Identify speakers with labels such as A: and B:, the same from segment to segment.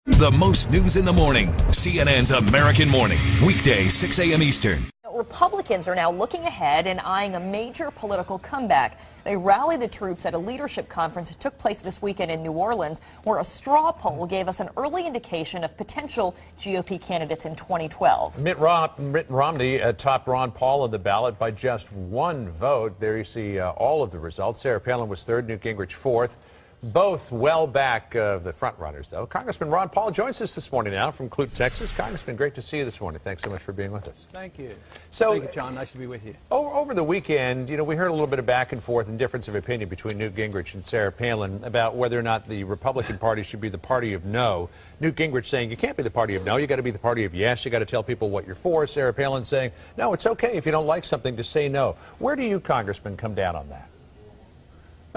A: The most news in the morning. CNN's American Morning. Weekday, 6 a.m. Eastern.
B: Republicans are now looking ahead and eyeing a major political comeback. They rallied the troops at a leadership conference that took place this weekend in New Orleans, where a straw poll gave us an early indication of potential GOP candidates in 2012.
C: Mitt Romney topped Ron Paul on the ballot by just one vote. There you see all of the results. Sarah Palin was third, Newt Gingrich fourth. Both well back of the front runners, though. Congressman Ron Paul joins us this morning now from Clute, Texas. Congressman, great to see you this morning. Thanks so much for being with us.
D: Thank you.
C: Thank
D: you, John. Nice to be with you.
C: Over the weekend, we heard a little bit of back and forth and difference of opinion between Newt Gingrich and Sarah Palin about whether or not the Republican Party should be the party of no. Newt Gingrich saying you can't be the party of no, you got to be the party of yes. You got to tell people what you're for. Sarah Palin saying no, it's okay if you don't like something to say no. Where do you, Congressman, come down on that?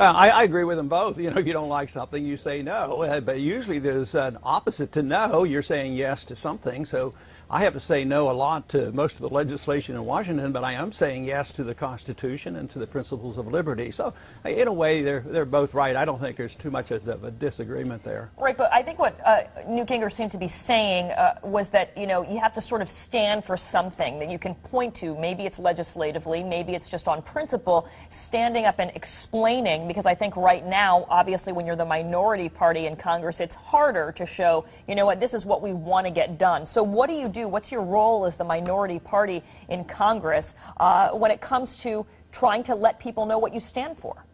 D: I agree with them both. You don't like something, you say no. But usually there's an opposite to no. You're saying yes to something. So I have to say no a lot to most of the legislation in Washington, but I am saying yes to the Constitution and to the principles of liberty. So in a way, they're both right. I don't think there's too much of a disagreement there.
B: Right, but I think what Newt Gingrich seemed to be saying was that, you have to sort of stand for something that you can point to. Maybe it's legislatively, maybe it's just on principle, standing up and explaining, because I think right now, obviously, when you're the minority party in Congress, it's harder to show, this is what we want to get done. So what do you do? What's your role as the minority party in Congress when it comes to trying to let people know what you stand for?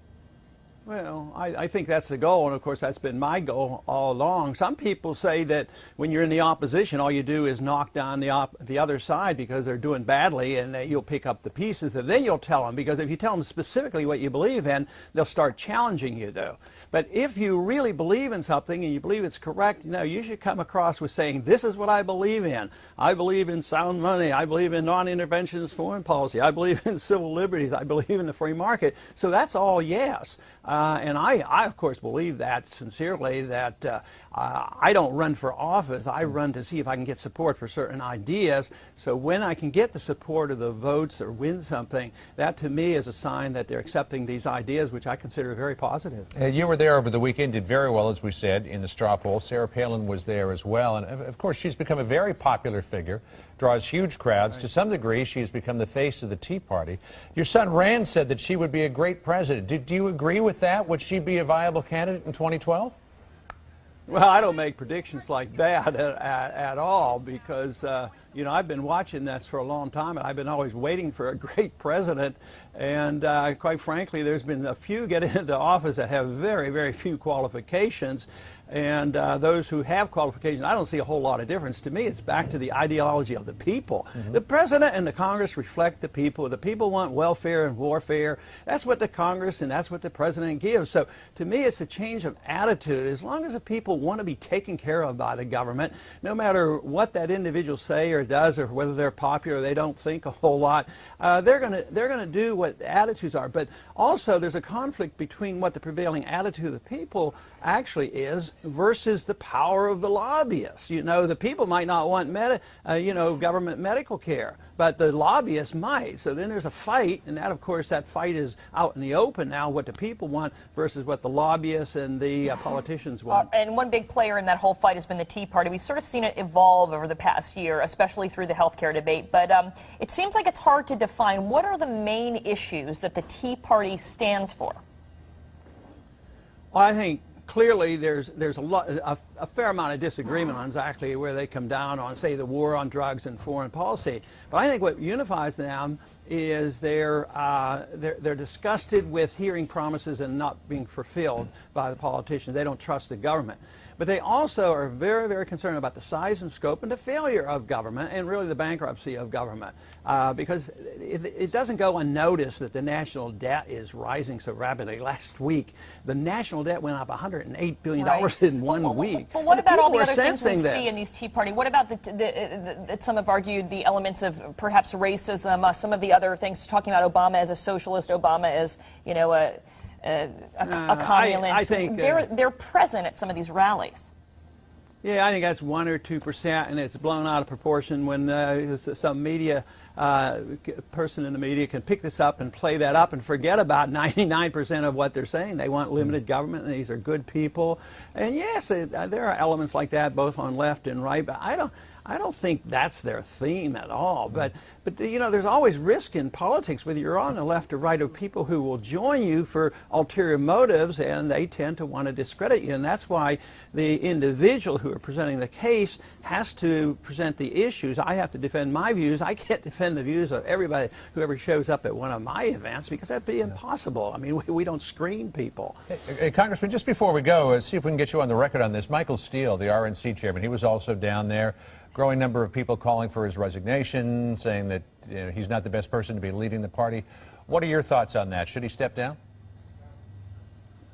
D: Well, I think that's the goal, and of course that's been my goal all along. Some people say that when you're in the opposition, all you do is knock down the other side because they're doing badly, and you'll pick up the pieces, and then you'll tell them, because if you tell them specifically what you believe in, they'll start challenging you, though. But if you really believe in something and you believe it's correct, you should come across with saying, this is what I believe in. I believe in sound money. I believe in non-interventionist foreign policy. I believe in civil liberties. I believe in the free market. So that's all yes. And I, of course, believe that sincerely, that I don't run for office. I run to see if I can get support for certain ideas. So when I can get the support of the votes or win something, that to me is a sign that they're accepting these ideas, which I consider very positive.
C: You were there over the weekend, did very well, as we said, in the straw poll. Sarah Palin was there as well. And, of course, she's become a very popular figure, draws huge crowds. Right. To some degree, she has become the face of the Tea Party. Your son, Rand, said that she would be a great president. Do you agree with that? Would she be a viable candidate in 2012?
D: Well, I don't make predictions like that at all, because, I've been watching this for a long time, and I've been always waiting for a great president. And quite frankly, there's been a few get into office that have very, very few qualifications. And those who have qualifications, I don't see a whole lot of difference. To me, it's back to the ideology of the people. Mm-hmm. The president and the Congress reflect the people. The people want welfare and warfare. That's what the Congress and that's what the president gives. So to me, it's a change of attitude. As long as the people want to be taken care of by the government, no matter what that individual say or does, or whether they're popular or they don't think a whole lot, they're gonna do what the attitudes are. But also, there's a conflict between what the prevailing attitude of the people actually is versus the power of the lobbyists. The people might not want government medical care, but the lobbyists might. So then there's a fight, and that, of course, that fight is out in the open now, what the people want versus what the lobbyists and the politicians want.
B: And one big player in that whole fight has been the Tea Party. We've sort of seen it evolve over the past year, especially through the health care debate. But it seems like it's hard to define what are the main issues that the Tea Party stands for.
D: Well, I think clearly there's a fair amount of disagreement on exactly where they come down on, say, the war on drugs and foreign policy. But I think what unifies them is they're disgusted with hearing promises and not being fulfilled by the politicians. They don't trust the government. But they also are very, very concerned about the size and scope and the failure of government, and really the bankruptcy of government. Because it doesn't go unnoticed that the national debt is rising so rapidly. Last week, the national debt went up $108 billion in 1 week.
B: But what about all the other things we see in these Tea Party? What about some have argued the elements of perhaps racism, some of the other things, talking about Obama as a socialist, Obama as, a communist.
D: I think
B: they're present at some of these rallies.
D: Yeah, I think that's 1 or 2%, and it's blown out of proportion when some media person in the media can pick this up and play that up and forget about 99% of what they're saying. They want limited government, and these are good people. And yes, there are elements like that both on left and right, but I don't think that's their theme at all. But you know, there's always risk in politics, whether you're on the left or right, of people who will join you for ulterior motives, and they tend to want to discredit you. And that's why the individual who are presenting the case has to present the issues. I have to defend my views. I can't defend the views of everybody whoever shows up at one of my events, because that'd be impossible. I mean, we don't screen people.
C: Hey, Congressman, just before we go, see if we can get you on the record on this. Michael Steele, the RNC chairman, he was also down there. Growing number of people calling for his resignation, saying that he's not the best person to be leading the party. What are your thoughts on that? Should he step down?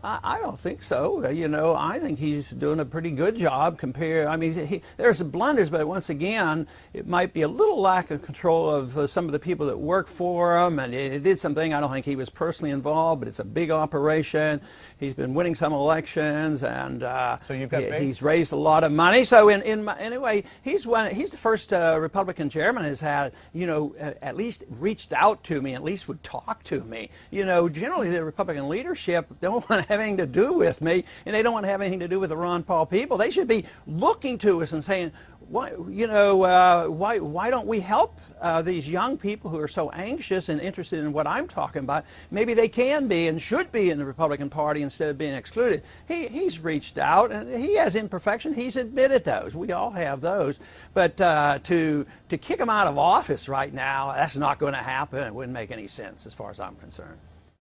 D: I don't think so. You know, I think he's doing a pretty good job compared. I mean, there's some blunders, but once again, it might be a little lack of control of some of the people that work for him, and it did something. I don't think he was personally involved, but it's a big operation. He's been winning some elections, and
C: so you've got faith?
D: He's raised a lot of money. So anyway, he's the first Republican chairman has had, you know, at least reached out to me, at least would talk to me. You know, generally the Republican leadership don't want to have anything to do with me, and they don't want to have anything to do with the Ron Paul people. They should be looking to us and saying, why don't we help these young people who are so anxious and interested in what I'm talking about? Maybe they can be and should be in the Republican Party instead of being excluded. He's reached out, and he has imperfections. He's admitted those. We all have those. But to kick him out of office right now, that's not going to happen. It wouldn't make any sense as far as I'm concerned.